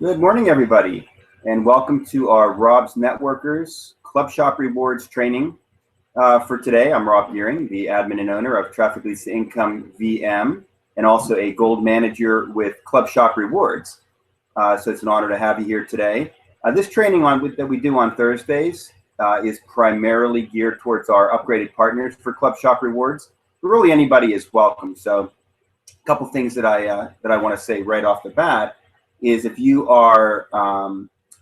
Good morning, everybody, and welcome to our RobsNetworkers ClubShop Rewards training. For today, I'm Rob Gearing, the admin and owner of Traffic Leads to Income VM, and also a gold manager with ClubShop Rewards. So it's an honor to have you here today. This training that we do on Thursdays is primarily geared towards our upgraded partners for ClubShop Rewards, but really anybody is welcome. So a couple things that I want to say right off the bat is if you are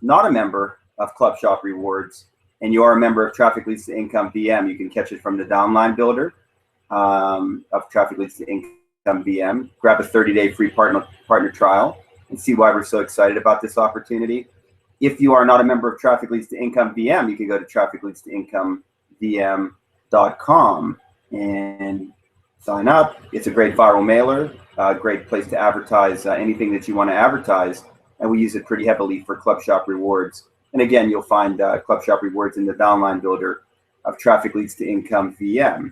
not a member of ClubShop Rewards and you are a member of Traffic Leads to Income VM, you can catch it from the downline builder of Traffic Leads to Income VM. Grab a 30-day free partner trial and see why we're so excited about this opportunity. If you are not a member of Traffic Leads to Income VM, you can go to trafficleadstoincomevm.com and sign up. It's a great viral mailer, a great place to advertise anything that you want to advertise, and we use it pretty heavily for ClubShop Rewards. And again, you'll find ClubShop Rewards in the downline builder of Traffic Leads to Income VM.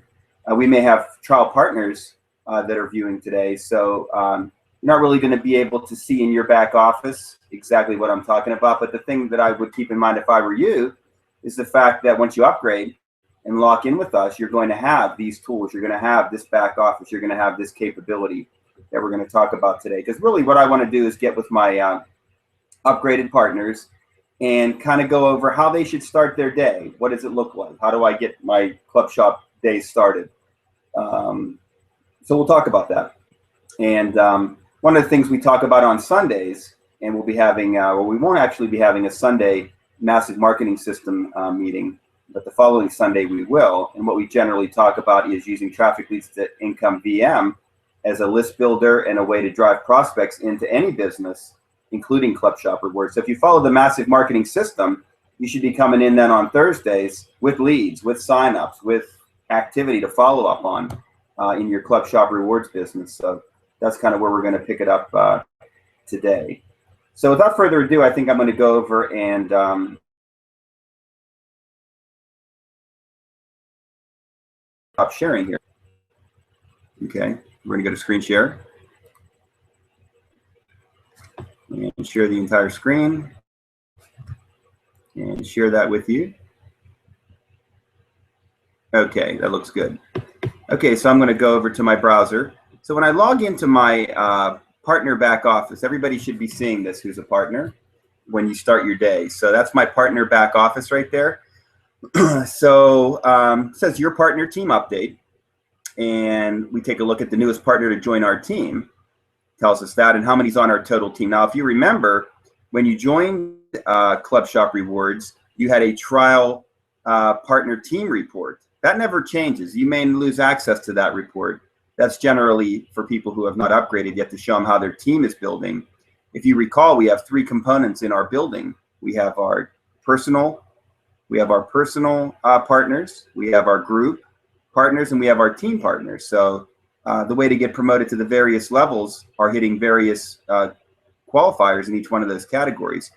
We may have trial partners that are viewing today, so you're not really going to be able to see in your back office exactly what I'm talking about, but the thing that I would keep in mind if I were you is the fact that once you upgrade and lock in with us, you're going to have these tools, you're going to have this back office, you're going to have this capability that we're going to talk about today. Because really what I want to do is get with my upgraded partners and kind of go over how they should start their day. What does it look like? How do I get my ClubShop day started? So we'll talk about that. And one of the things we talk about on Sundays, and we'll be having, well, we won't actually be having a Sunday massive marketing system meeting, but the following Sunday we will. And what we generally talk about is using Traffic Leads to Income VM as a list builder and a way to drive prospects into any business, including ClubShop Rewards. So if you follow the massive marketing system, you should be coming in then on Thursdays with leads, with signups, with activity to follow up on in your ClubShop Rewards business. So that's kind of where we're going to pick it up today. So without further ado, I think I'm going to go over and stop sharing here. Okay, we're going to go to screen share and share the entire screen and share that with you. Okay, that looks good. Okay, so I'm going to go over to my browser. So when I log into my partner back office, everybody should be seeing this who's a partner when you start your day. So that's my partner back office right there. So it says your partner team update, and we take a look at the newest partner to join our team. Tells us that and how many's on our total team. Now, if you remember, when you joined ClubShop Rewards, you had a trial partner team report. That never changes. You may lose access to that report. That's generally for people who have not upgraded yet to show them how their team is building. If you recall, we have three components in our building. We have our personal partners, we have our group partners, and we have our team partners. So the way to get promoted to the various levels are hitting various qualifiers in each one of those categories.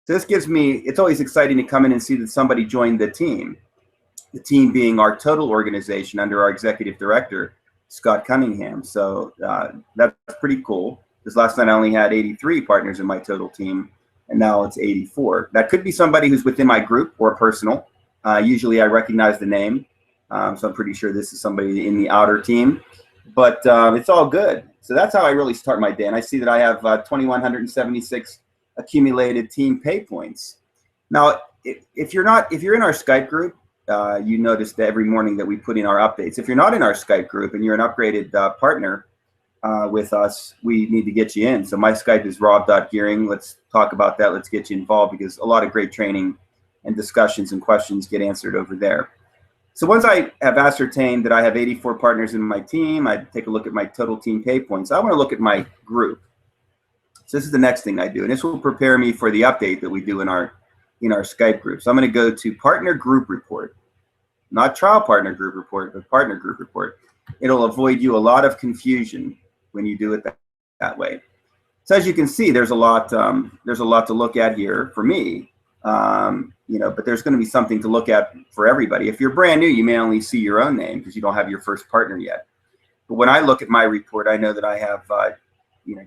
So this gives me, it's always exciting to come in and see that somebody joined the team being our total organization under our executive director, Scott Cunningham. So that's pretty cool, because last night I only had 83 partners in my total team, and now it's 84. That could be somebody who's within my group or personal. Usually I recognize the name, so I'm pretty sure this is somebody in the outer team, but it's all good. So that's how I really start my day, and I see that I have 2,176 accumulated team pay points. Now, if you're in our Skype group, you notice that every morning that we put in our updates. If you're not in our Skype group and you're an upgraded partner with us, we need to get you in. So my Skype is rob.gearing. Let's talk about that. Let's get you involved, because a lot of great training and discussions and questions get answered over there. So once I have ascertained that I have 84 partners in my team, I take a look at my total team pay points. I want to look at my group. So this is the next thing I do, and this will prepare me for the update that we do in our Skype group. So I'm going to go to partner group report, not trial partner group report, but partner group report. It'll avoid you a lot of confusion when you do it that way. So as you can see, there's a lot to look at here for me. But there's going to be something to look at for everybody. If you're brand new, you may only see your own name because you don't have your first partner yet. But when I look at my report, I know that I have,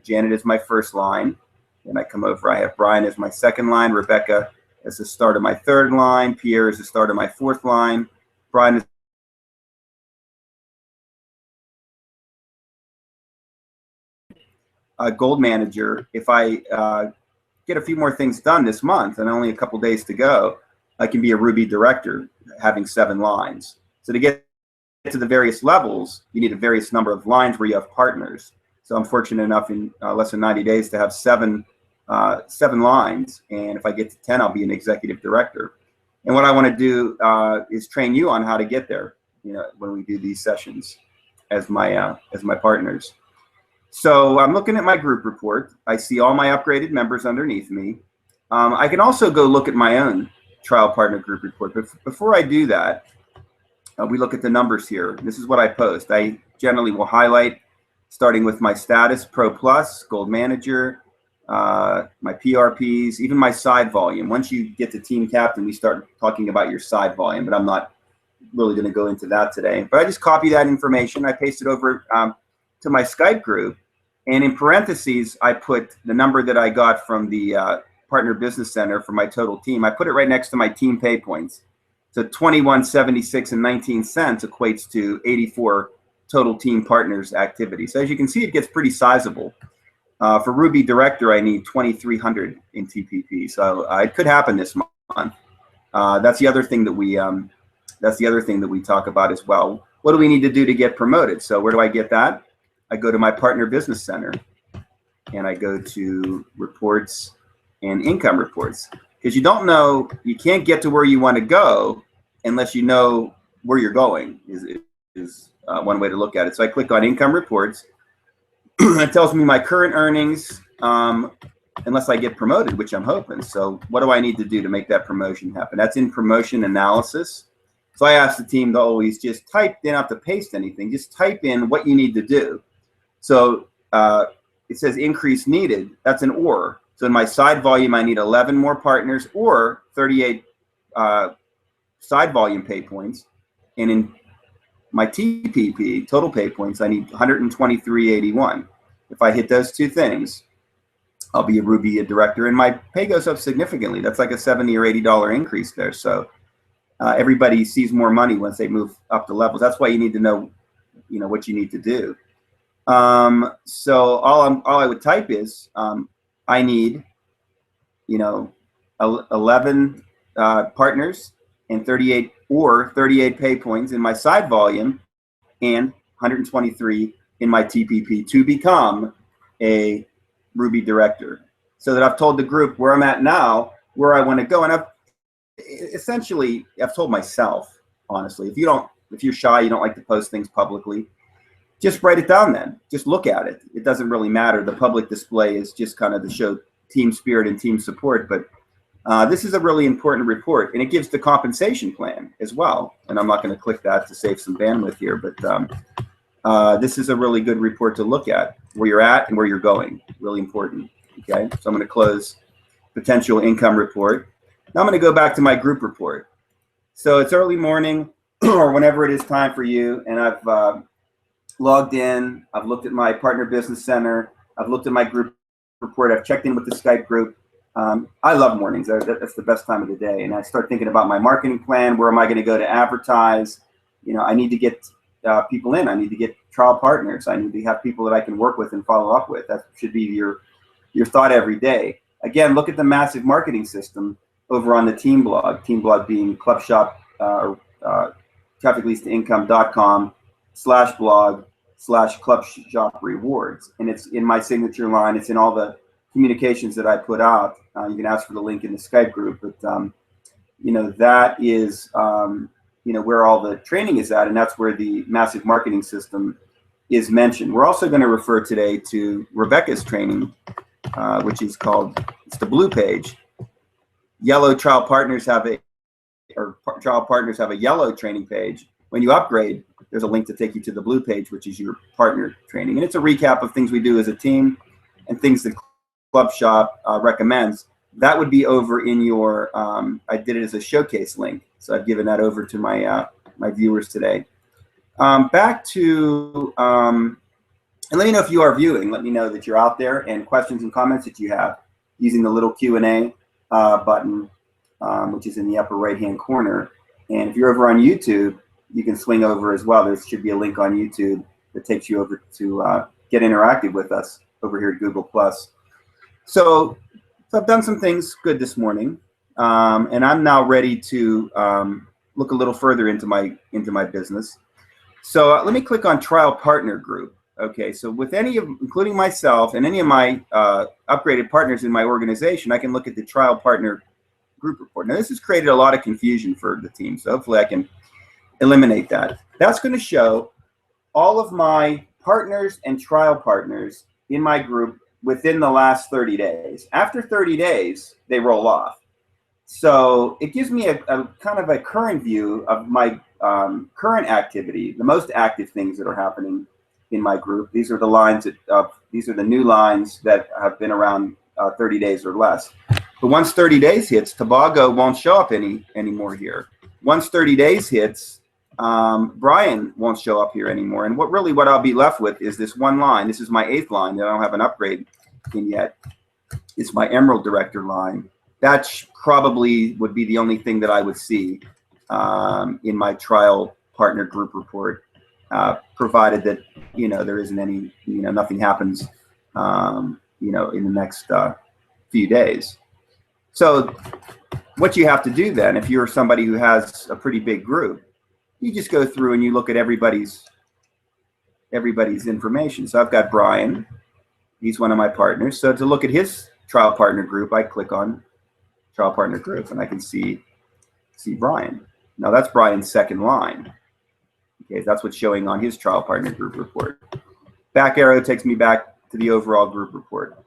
Janet is my first line. and I come over. I have Brian as my second line, Rebecca as the start of my third line, Pierre as the start of my fourth line, Brian is a gold manager. If I get a few more things done this month and only a couple days to go, I can be a Ruby director having 7 lines. So to get to the various levels, you need a various number of lines where you have partners. So I'm fortunate enough in less than 90 days to have 7 lines. And if I get to 10, I'll be an executive director. And what I want to do is train you on how to get there, when we do these sessions as my partners. So I'm looking at my group report. I see all my upgraded members underneath me. I can also go look at my own trial partner group report. But before I do that, we look at the numbers here. This is what I post. I generally will highlight, starting with my status, Pro Plus, Gold Manager, my PRPs, even my side volume. Once you get to Team Captain, we start talking about your side volume, but I'm not really going to go into that today. But I just copy that information. I paste it over to my Skype group. And in parentheses, I put the number that I got from the Partner Business Center for my total team. I put it right next to my team pay points. So 21.76 and 19 cents equates to 84 total team partners activity. So as you can see, it gets pretty sizable. For Ruby Director, I need 2,300 in TPP. So it could happen this month. That's the other thing that we talk about as well. What do we need to do to get promoted? So where do I get that? I go to my Partner Business Center and I go to Reports and Income Reports. Because you can't get to where you want to go unless you know where you're going, is one way to look at it. So I click on Income Reports. It tells me my current earnings, unless I get promoted, which I'm hoping. So what do I need to do to make that promotion happen? That's in Promotion Analysis. So I ask the team to always just type, they don't have to paste anything, just type in what you need to do. So it says increase needed, that's an or. So in my side volume, I need 11 more partners or 38 side volume pay points. And in my TPP, total pay points, I need 123.81. If I hit those two things, I'll be a Ruby director, and my pay goes up significantly. That's like a $70 or $80 increase there. So everybody sees more money once they move up the levels. That's why you need to know, what you need to do. So all I would type is I need, 11 partners and 38 pay points in my side volume and 123 in my TPP to become a Ruby director. So that I've told the group where I'm at now, where I want to go, and I've told myself, honestly, if you're shy, you don't like to post things publicly, just write it down then. Just look at it. It doesn't really matter. The public display is just kind of to show team spirit and team support, but this is a really important report, and it gives the compensation plan as well. And I'm not going to click that to save some bandwidth here, but this is a really good report to look at, where you're at and where you're going. Really important. Okay, so I'm going to close potential income report. Now I'm going to go back to my group report. So it's early morning or whenever it is time for you, and I've logged in. I've looked at my Partner Business Center. I've looked at my group report. I've checked in with the Skype group. I love mornings. That's the best time of the day. And I start thinking about my marketing plan. Where am I going to go to advertise? I need to get people in. I need to get trial partners. I need to have people that I can work with and follow up with. That should be your thought every day. Again, look at the massive marketing system over on the team blog being ClubShop or trafficleadstocncome.com/blog/ClubShop rewards. And it's in my signature line. It's in all the communications that I put out. You can ask for the link in the Skype group, but that is where all the training is at, and that's where the massive marketing system is mentioned. We're also going to refer today to Rebecca's training, which is called, it's the blue page. Yellow trial partners have a yellow training page. When you upgrade, there's a link to take you to the blue page, which is your partner training. And it's a recap of things we do as a team and things that ClubShop recommends. That would be over in your, I did it as a showcase link. So I've given that over to my my viewers today. Back to, and let me know if you are viewing. Let me know that you're out there and questions and comments that you have. using the little Q&A button, which is in the upper right-hand corner. And if you're over on YouTube, you can swing over as well. There should be a link on YouTube that takes you over to get interactive with us over here at Google+. So I've done some things good this morning, and I'm now ready to look a little further into my business. So let me click on Trial Partner Group. Okay, so with any of, including myself and any of my upgraded partners in my organization, I can look at the Trial Partner Group report. Now this has created a lot of confusion for the team, so hopefully I can eliminate that. That's going to show all of my partners and trial partners in my group within the last 30 days. After 30 days, they roll off. So it gives me a kind of a current view of my current activity, the most active things that are happening in my group. These are the lines that, these are the new lines that have been around 30 days or less. But once 30 days hits, Tobago won't show up anymore here. Once 30 days hits, Brian won't show up here anymore. And what I'll be left with is this one line. This is my 8th line that I don't have an upgrade in yet. It's my Emerald Director line. That probably would be the only thing that I would see in my Trial Partner Group report, provided that, there isn't any, nothing happens, in the next few days. So what you have to do then, if you're somebody who has a pretty big group, you just go through and you look at everybody's information. So I've got Brian. He's one of my partners. So to look at his Trial Partner Group, I click on Trial Partner Group and I can see Brian. Now that's Brian's 2nd line. Okay, that's what's showing on his Trial Partner Group report. Back arrow takes me back to the overall group report.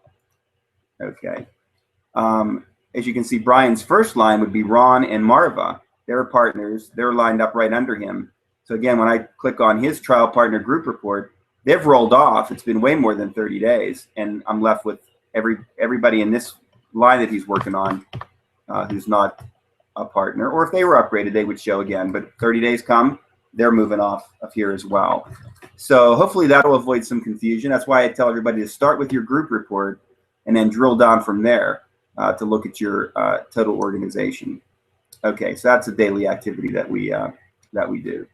Okay. As you can see, Brian's 1st line would be Ron and Marva. They're partners. They're lined up right under him. So again, when I click on his Trial Partner Group report, they've rolled off. It's been way more than 30 days, and I'm left with everybody in this line that he's working on who's not a partner. Or if they were upgraded, they would show again. But 30 days come, they're moving off of here as well. So hopefully that'll avoid some confusion. That's why I tell everybody to start with your group report and then drill down from there to look at your total organization. Okay, so that's a daily activity that we do.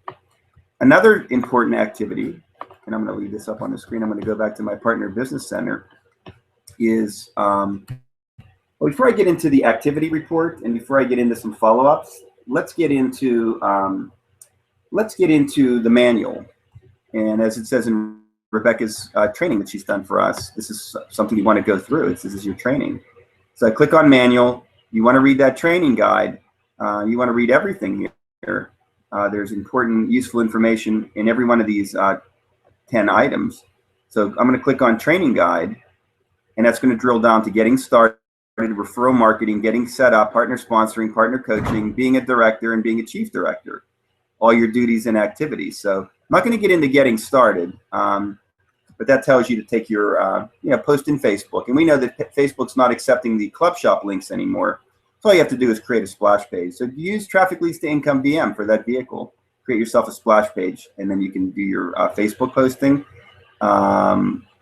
Another important activity, and I'm going to leave this up on the screen. I'm going to go back to my Partner Business Center. Is well, before I get into the activity report and before I get into some follow-ups, let's get into the manual. And as it says in Rebecca's training that she's done for us, this is something you want to go through. This is your training. So I click on manual. You want to read that training guide. You want to read everything here. There's important, useful information in every one of these 10 items. So I'm going to click on training guide, and that's going to drill down to getting started, referral marketing, getting set up, partner sponsoring, partner coaching, being a director, and being a chief director. All your duties and activities. So I'm not going to get into getting started, but that tells you to take your, post in Facebook. And we know that Facebook's not accepting the ClubShop links anymore. So all you have to do is create a splash page. So use Traffic Leads to Income DM for that vehicle. Create yourself a splash page, and then you can do your Facebook posting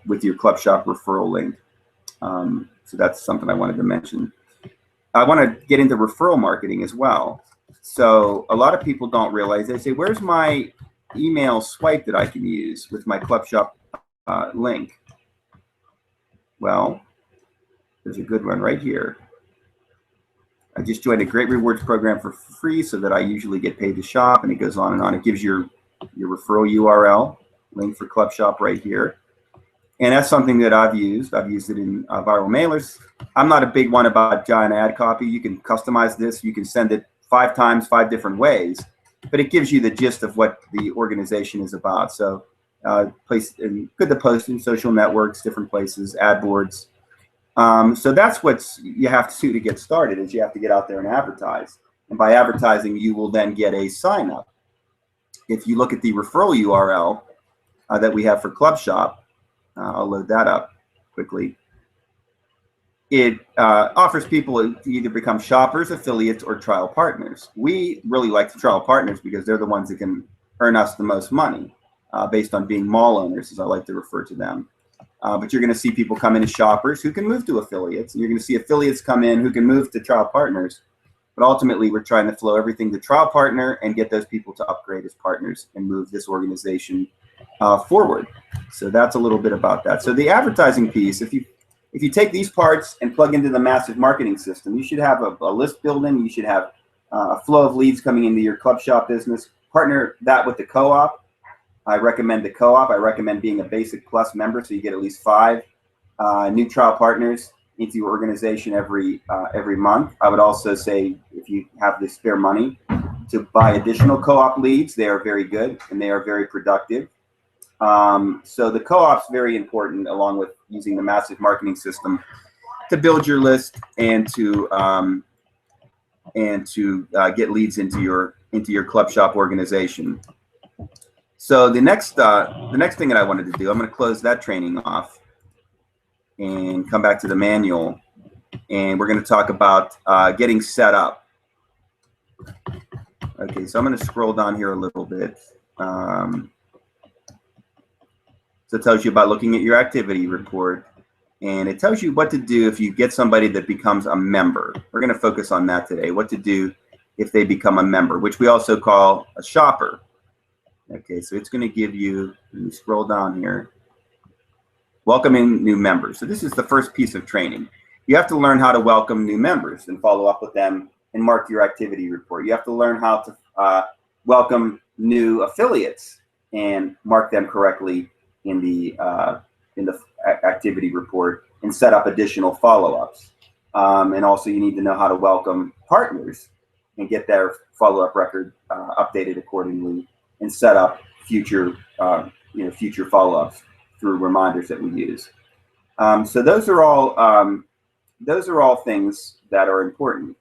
with your ClubShop referral link. So that's something I wanted to mention. I want to get into referral marketing as well. So a lot of people don't realize, they say, where's my email swipe that I can use with my ClubShop link? Well, there's a good one right here. I just joined a great rewards program for free so that I usually get paid to shop, and it goes on and on. It gives your referral URL, link for ClubShop right here. And that's something that I've used. I've used it in viral mailers. I'm not a big one about giant ad copy. You can customize this. You can send it 5 times, 5 different ways, but it gives you the gist of what the organization is about. So good to post in social networks, different places, ad boards. So that's what you have to do to get started, is you have to get out there and advertise. And by advertising, you will then get a sign up. If you look at the referral URL that we have for ClubShop, I'll load that up quickly. It offers people to either become shoppers, affiliates, or trial partners. We really like the trial partners because they're the ones that can earn us the most money based on being mall owners, as I like to refer to them. But you're going to see people come in as shoppers who can move to affiliates, and you're going to see affiliates come in who can move to trial partners. But ultimately, we're trying to flow everything to trial partner and get those people to upgrade as partners and move this organization forward. So that's a little bit about that. So the advertising piece, if you take these parts and plug into the massive marketing system, you should have a list building. You should have a flow of leads coming into your ClubShop business. Partner that with the co-op. I recommend the co-op. I recommend being a Basic Plus member, so you get at least 5 new trial partners into your organization every month. I would also say, if you have the spare money, to buy additional co-op leads. They are very good and they are very productive. So the co-op's very important, along with using the massive marketing system to build your list and to get leads into your ClubShop organization. So the next thing that I wanted to do, I'm going to close that training off and come back to the manual, and we're going to talk about getting set up. Okay, so I'm going to scroll down here a little bit. So it tells you about looking at your activity report, and it tells you what to do if you get somebody that becomes a member. We're going to focus on that today, what to do if they become a member, which we also call a shopper. Okay, so it's going to give you, let me scroll down here, welcoming new members. So this is the first piece of training. You have to learn how to welcome new members and follow up with them and mark your activity report. You have to learn how to welcome new affiliates and mark them correctly in the activity report and set up additional follow-ups. And also you need to know how to welcome partners and get their follow-up record updated accordingly, and set up future future follow-ups through reminders that we use. So those are all things that are important.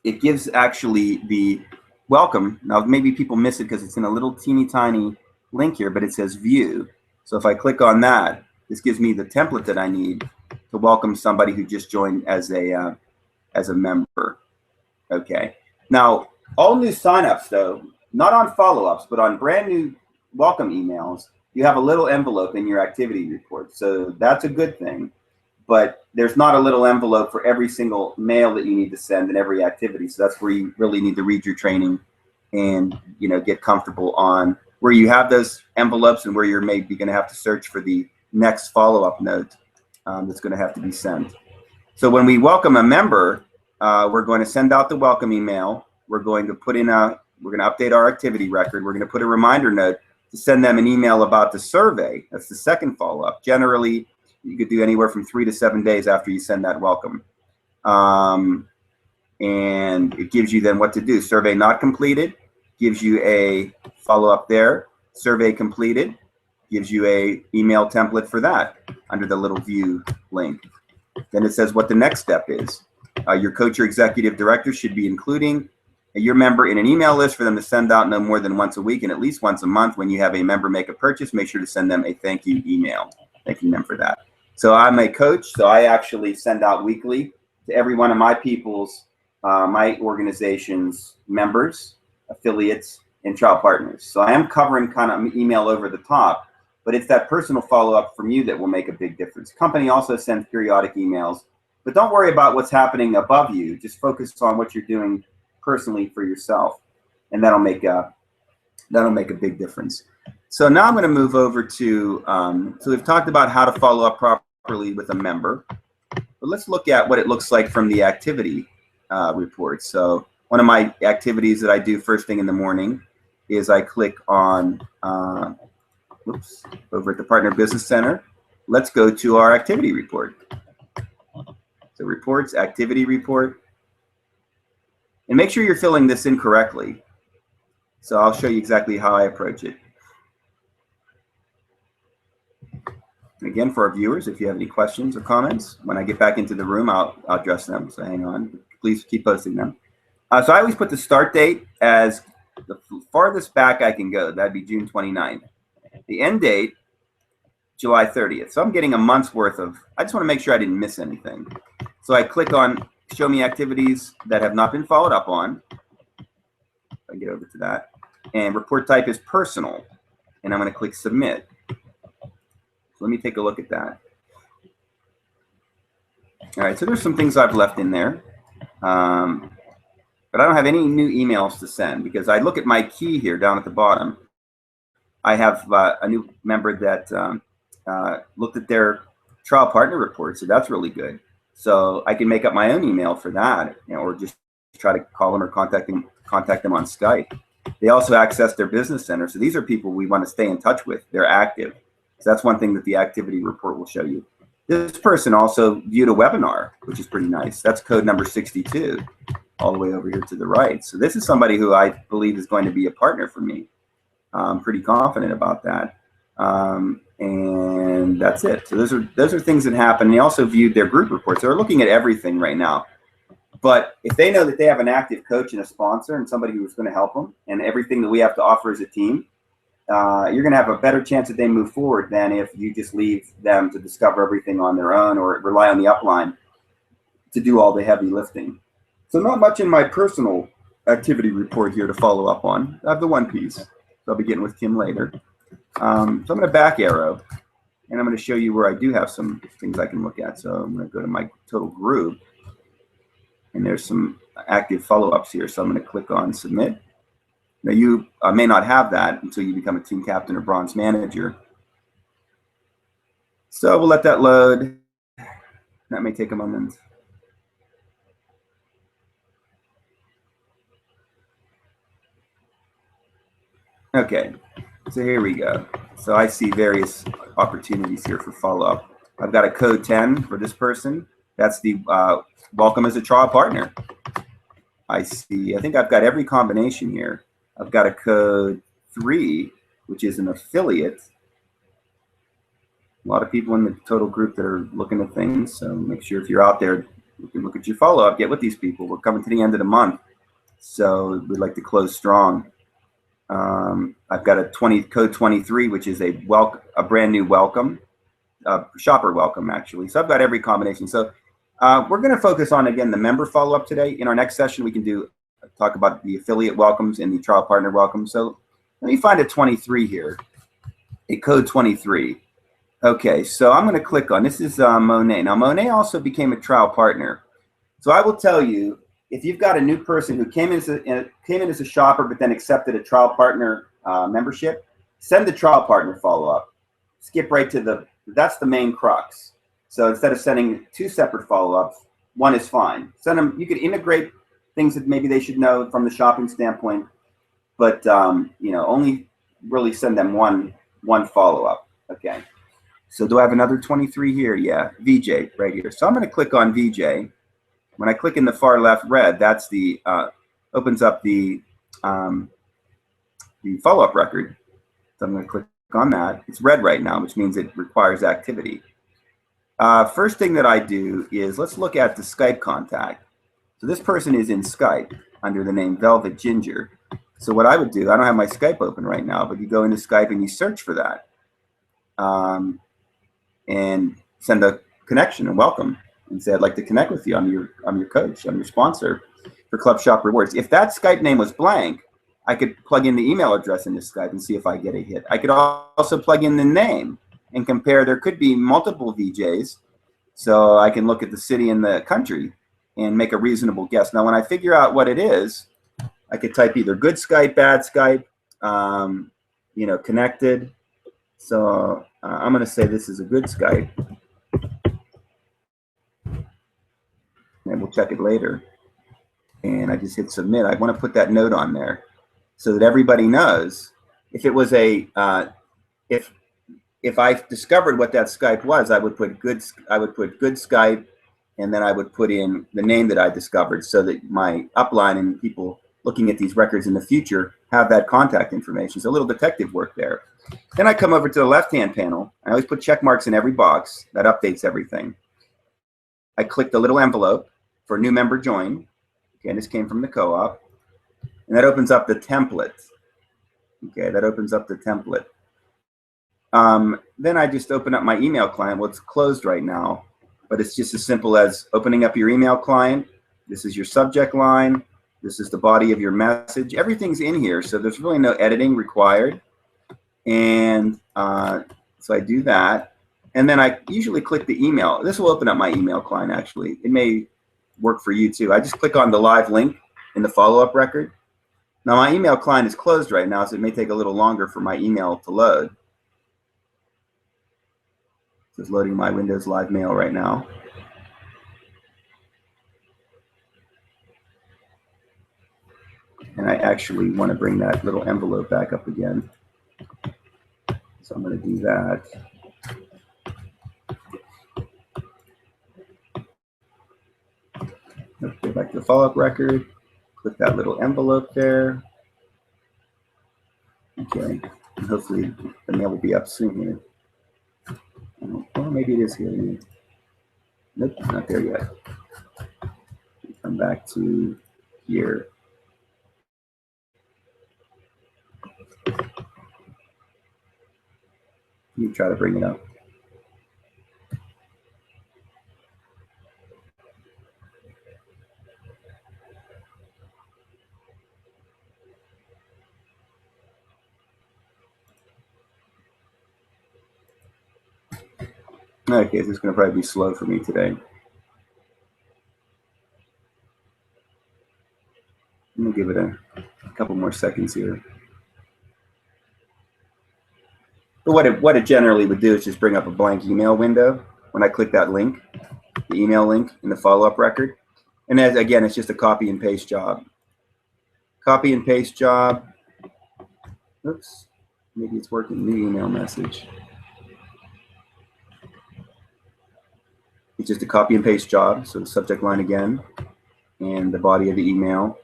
It gives actually the welcome. Now maybe people miss it because it's in a little teeny tiny link here, but it says view. So if I click on that, this gives me the template that I need to welcome somebody who just joined as a member. Okay. Now all new signups, though, not on follow-ups, but on brand new welcome emails, you have a little envelope in your activity report. So that's a good thing. But there's not a little envelope for every single mail that you need to send in every activity. So that's where you really need to read your training and get comfortable on where you have those envelopes and where you're maybe going to have to search for the next follow-up note that's going to have to be sent. So when we welcome a member, we're going to send out the welcome email. We're going to update our activity record. We're going to put a reminder note to send them an email about the survey. That's the second follow-up. Generally, you could do anywhere from 3 to 7 days after you send that welcome. And it gives you then what to do. Survey not completed, gives you a follow-up there. Survey completed, gives you a email template for that under the little view link. Then it says what the next step is. Your coach or executive director should be including your member in an email list for them to send out no more than once a week and at least once a month. When you have a member make a purchase, make sure to send them a thank you email, thanking them for that. So I'm a coach, so I actually send out weekly to every one of my people's, my organization's members, affiliates, and trial partners. So I am covering kind of email over the top, but it's that personal follow-up from you that will make a big difference. Company also sends periodic emails, but don't worry about what's happening above you. Just focus on what you're doing personally for yourself, and that'll make a big difference. So now I'm going to move over to so we've talked about how to follow up properly with a member, but let's look at what it looks like from the activity report. So one of my activities that I do first thing in the morning is I click on over at the Partner Business Center. Let's go to our activity report. So reports, activity report. And make sure you're filling this in correctly. So I'll show you exactly how I approach it. And again, for our viewers, if you have any questions or comments, when I get back into the room, I'll address them. So hang on. Please keep posting them. So I always put the start date as the farthest back I can go. That'd be June 29th. The end date, July 30th. So I'm getting a month's worth of, I just want to make sure I didn't miss anything. So I click on show me activities that have not been followed up on. If I get over to that. And report type is personal. And I'm going to click submit. So let me take a look at that. All right, so there's some things I've left in there. But I don't have any new emails to send because I look at my key here down at the bottom. I have a new member that looked at their trial partner report, so that's really good. So I can make up my own email for that, or just try to call them or contact them on Skype. They also access their business center. So these are people we want to stay in touch with. They're active. So that's one thing that the activity report will show you. This person also viewed a webinar, which is pretty nice. That's code number 62, all the way over here to the right. So this is somebody who I believe is going to be a partner for me. I'm pretty confident about that. And that's it. So those are things that happen. They also viewed their group reports. So they're looking at everything right now. But if they know that they have an active coach and a sponsor and somebody who's going to help them and everything that we have to offer as a team, you're going to have a better chance that they move forward than if you just leave them to discover everything on their own or rely on the upline to do all the heavy lifting. So not much in my personal activity report here to follow up on. I have the one piece. So I'll be getting with Kim later. So I'm going to back arrow, and I'm going to show you where I do have some things I can look at. So I'm going to go to my total group, and there's some active follow-ups here. So I'm going to click on submit. Now you may not have that until you become a team captain or bronze manager. So we'll let that load. That may take a moment. Okay, so here we go. So I see various opportunities here for follow-up. I've got a code 10 for this person. That's the welcome as a trial partner. I think I've got every combination here. I've got a code 3, which is an affiliate. A lot of people in the total group that are looking at things. So make sure if you're out there, you can look at your follow-up, get with these people. We're coming to the end of the month, so we'd like to close strong. I've got a code 23, which is a brand new welcome, shopper welcome actually. So I've got every combination. So we're going to focus on, again, the member follow-up today. In our next session, we can talk about the affiliate welcomes and the trial partner welcomes. So let me find a 23 here, a code 23. Okay, so I'm going to click on, this is Monet. Now Monet also became a trial partner. So I will tell you, if you've got a new person who came in as a shopper but then accepted a trial partner membership, send the trial partner follow-up. Skip right to that's the main crux. So instead of sending 2 separate follow-ups, 1 is fine. Send them. You could integrate things that maybe they should know from the shopping standpoint, but only really send them one follow-up. Okay. So do I have another 23 here? Yeah, VJ right here. So I'm going to click on VJ. When I click in the far left red, that's the opens up the follow-up record. So I'm going to click on that. It's red right now, which means it requires activity. First thing that I do is let's look at the Skype contact. So this person is in Skype under the name Velvet Ginger. So what I would do, I don't have my Skype open right now, but you go into Skype and you search for that and send a connection and welcome. And say, I'd like to connect with you. I'm your coach. I'm your sponsor for ClubShop Rewards. If that Skype name was blank, I could plug in the email address into Skype and see if I get a hit. I could also plug in the name and compare. There could be multiple VJs, so I can look at the city and the country and make a reasonable guess. Now, when I figure out what it is, I could type either good Skype, bad Skype, connected. So I'm going to say this is a good Skype. And we'll check it later. And I just hit submit. I want to put that note on there so that everybody knows. If it was a if I discovered what that Skype was, I would put good Skype, and then I would put in the name that I discovered so that my upline and people looking at these records in the future have that contact information. So a little detective work there. Then I come over to the left-hand panel. I always put check marks in every box. That updates everything. I click the little envelope for new member join. Okay, this came from the co-op. And that opens up the template. Okay, that opens up the template. Then I just open up my email client. Well, it's closed right now, but it's just as simple as opening up your email client. This is your subject line. This is the body of your message. Everything's in here, so there's really no editing required. And so I do that. And then I usually click the email. This will open up my email client, actually. It may work for you too. I just click on the live link in the follow-up record. Now my email client is closed right now, so it may take a little longer for my email to load. It's loading my Windows Live Mail right now. And I actually want to bring that little envelope back up again. So I'm going to do that. Let's go back to the follow-up record. Click that little envelope there. Okay. And hopefully the mail will be up soon here. Well, maybe it is here. Nope, it's not there yet. Come back to here. You try to bring it up. Okay, this is going to probably be slow for me today. I'm going to give it a couple more seconds here. But what it generally would do is just bring up a blank email window when I click that link, the email link in the follow-up record. And as again, it's just a copy and paste job. Copy and paste job. Oops, maybe it's working. New email message. It's just a copy and paste job. So the subject line again, and the body of the email.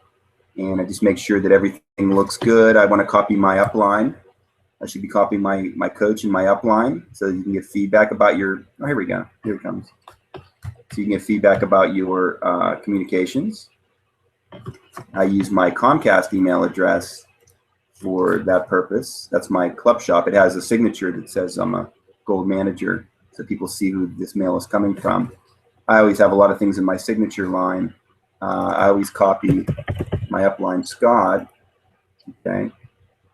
And I just make sure that everything looks good. I want to copy my upline. I should be copying my coach and my upline so you can get feedback about your, oh, here we go. Here it comes. So you can get feedback about your communications. I use my Comcast email address for that purpose. That's my ClubShop. It has a signature that says I'm a gold manager, so people see who this mail is coming from. I always have a lot of things in my signature line. I always copy my upline, Scott. Okay.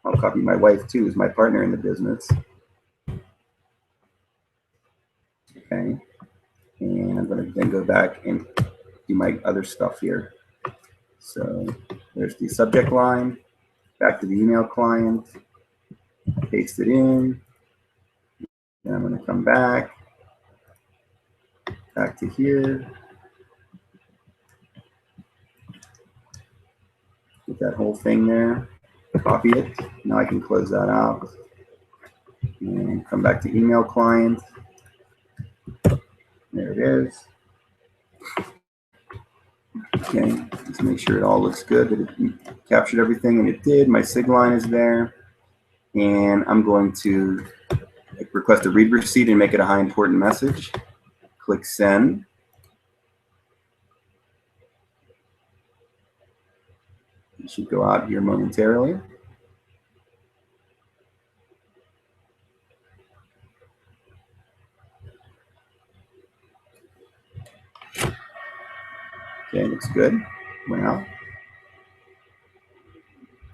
I'll copy my wife too, who's my partner in the business. Okay. And I'm going to then go back and do my other stuff here. So there's the subject line, back to the email client, paste it in. Then I'm going to come back to here. Get that whole thing there, copy it. Now I can close that out and come back to email client. There it is. Okay, let's make sure it all looks good, that it captured everything, and it did. My sig line is there. And I'm going to request a read receipt and make it a high important message. Click send. It should go out here momentarily. Okay, looks good. Went out.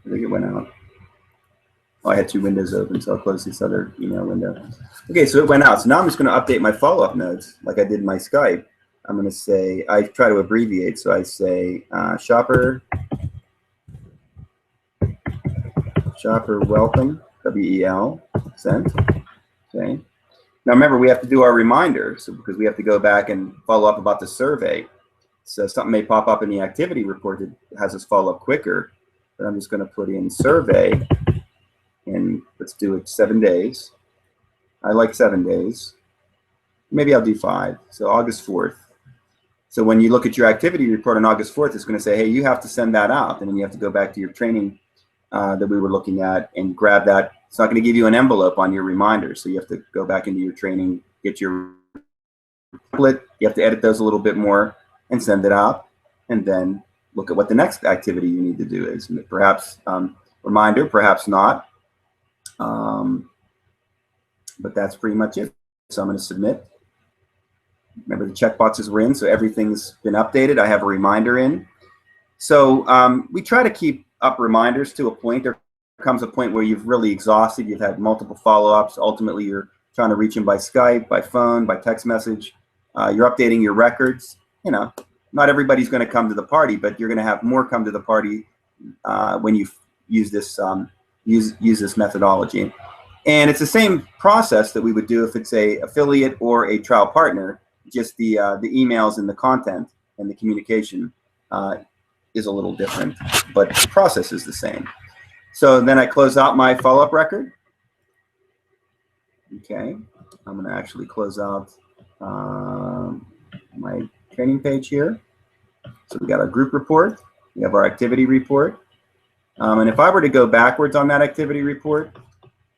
I think it went out. Oh, I had two windows open, so I'll close this other email window. Okay, so it went out. So now I'm just going to update my follow-up notes like I did in my Skype. I'm going to say, I try to abbreviate, so I say shopper welcome, W-E-L, sent. Okay. Now remember, we have to do our reminder, so because we have to go back and follow up about the survey. So something may pop up in the activity report that has us follow up quicker. But I'm just going to put in survey, and let's do it 7 days. I like 7 days. Maybe I'll do 5. So August 4th. So when you look at your activity report on August 4th, it's going to say, hey, you have to send that out. And then you have to go back to your training that we were looking at and grab that. It's not going to give you an envelope on your reminder. So you have to go back into your training, get your template. You have to edit those a little bit more and send it out. And then look at what the next activity you need to do is. Perhaps reminder, perhaps not. But that's pretty much it. So I'm going to submit. Remember, the checkboxes were in, so everything's been updated. I have a reminder in. So we try to keep up reminders to a point. There comes a point where you've really exhausted. You've had multiple follow-ups. Ultimately, you're trying to reach them by Skype, by phone, by text message. You're updating your records. You know, not everybody's going to come to the party, but you're going to have more come to the party when you use this use this methodology. And it's the same process that we would do if it's a affiliate or a trial partner. Just the emails and the content and the communication is a little different, but the process is the same. So then I close out my follow-up record. Okay, I'm going to actually close out my training page here. So we got our group report. We have our activity report. And if I were to go backwards on that activity report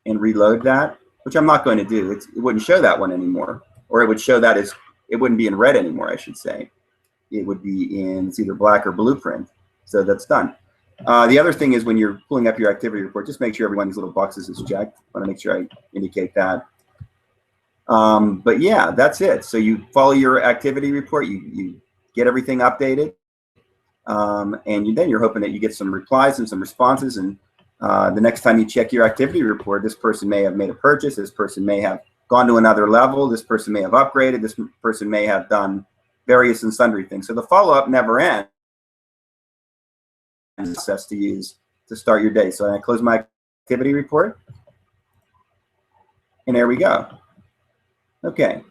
and reload that, which I'm not going to do, it wouldn't show that one anymore, or it would show that as, it wouldn't be in red anymore, I should say. It would be in, it's either black or blueprint. So that's done. The other thing is when you're pulling up your activity report, just make sure every one of these little boxes is checked. I want to make sure I indicate that. But yeah, that's it. So you follow your activity report, you get everything updated, and then you're hoping that you get some replies and some responses. And the next time you check your activity report, this person may have made a purchase, this person may have gone to another level, this person may have upgraded, this person may have done various and sundry things. So the follow-up never ends. Process to use to start your day. So I close my activity report, and there we go. Okay,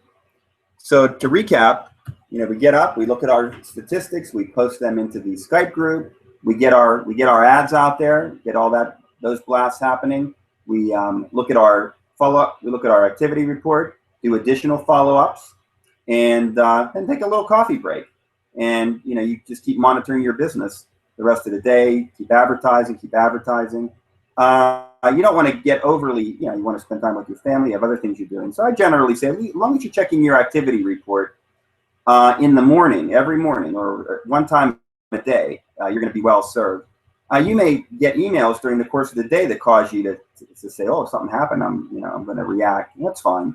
so to recap, you know, we get up, we look at our statistics, we post them into the Skype group, we get our ads out there, get all those blasts happening. We look at our follow-up, we look at our activity report, do additional follow-ups, and take a little coffee break. And you know, you just keep monitoring your business the rest of the day, keep advertising, keep advertising. You don't want to get overly, you know, you want to spend time with your family, you have other things you're doing. So I generally say, as long as you're checking your activity report in the morning, every morning, or one time a day, you're going to be well served. You may get emails during the course of the day that cause you to say, oh, something happened, I'm going to react. And that's fine.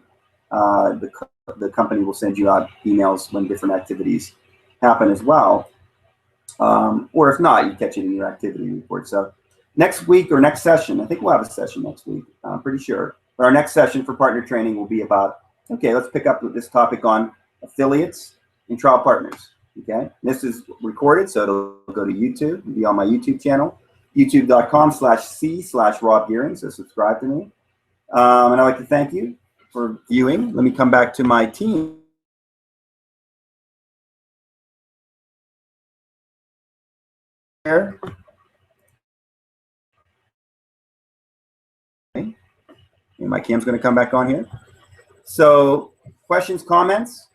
The company will send you out emails when different activities happen as well. Or if not, you catch it in your activity report. So next week or next session, I think we'll have a session next week, I'm pretty sure. But our next session for partner training will be about, okay, let's pick up this topic on affiliates and trial partners. Okay, this is recorded, so it'll go to YouTube, it'll be on my YouTube channel, youtube.com/c/Rob Gearing, so subscribe to me. And I'd like to thank you for viewing. Let me come back to my team. There. Okay. And my cam's going to come back on here. So questions, comments?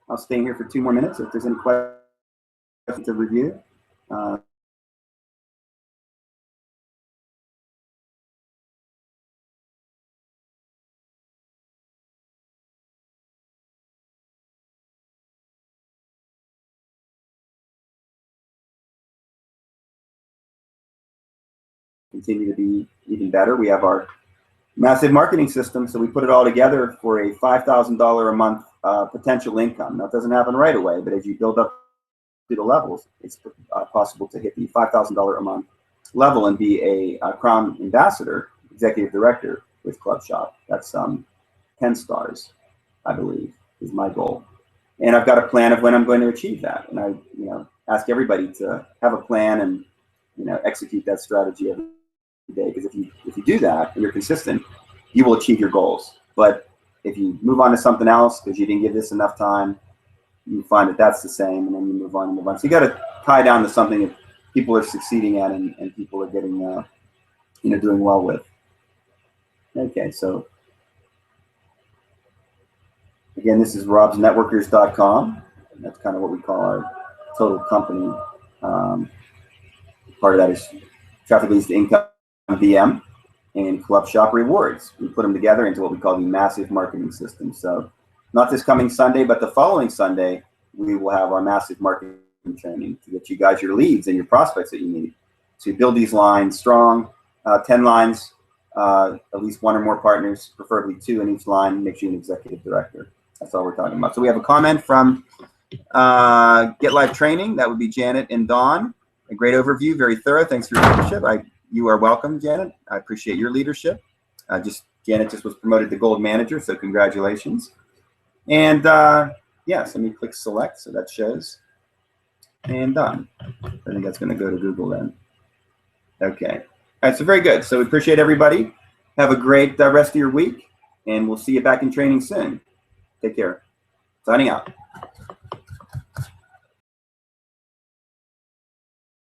I'll stay here for 2 more minutes if there's any questions to review. Continue to be even better. We have our massive marketing system, so we put it all together for a $5,000 a month potential income. Now, it doesn't happen right away, but as you build up to the levels, it's possible to hit the $5,000 a month level and be a Crown Ambassador, Executive Director with ClubShop. That's 10 stars, I believe, is my goal. And I've got a plan of when I'm going to achieve that. And I, ask everybody to have a plan and, execute that strategy every day. Because if you do that and you're consistent, you will achieve your goals. But if you move on to something else because you didn't give this enough time, you find that that's the same, and then you move on and move on. So you got to tie down to something that people are succeeding at and people are getting, doing well with. Okay, so again, this is RobsNetworkers.com. That's kind of what we call our total company. Part of that is Traffic Leads to Income VM and ClubShop Rewards. We put them together into what we call the massive marketing system. So not this coming Sunday, but the following Sunday, we will have our massive marketing training to get you guys your leads and your prospects that you need to build these lines strong. 10 lines, at least 1 or more partners, preferably 2 in each line, makes you an executive director. That's all we're talking about. So we have a comment from Get Live Training. That would be Janet and Dawn. A great overview, very thorough. Thanks for your leadership. You are welcome, Janet. I appreciate your leadership. Just Janet just was promoted to gold manager, so congratulations. And yes, let me click select so that shows. And done. I think that's going to go to Google then. Okay. All right, so very good. So we appreciate everybody. Have a great rest of your week, and we'll see you back in training soon. Take care. Signing out.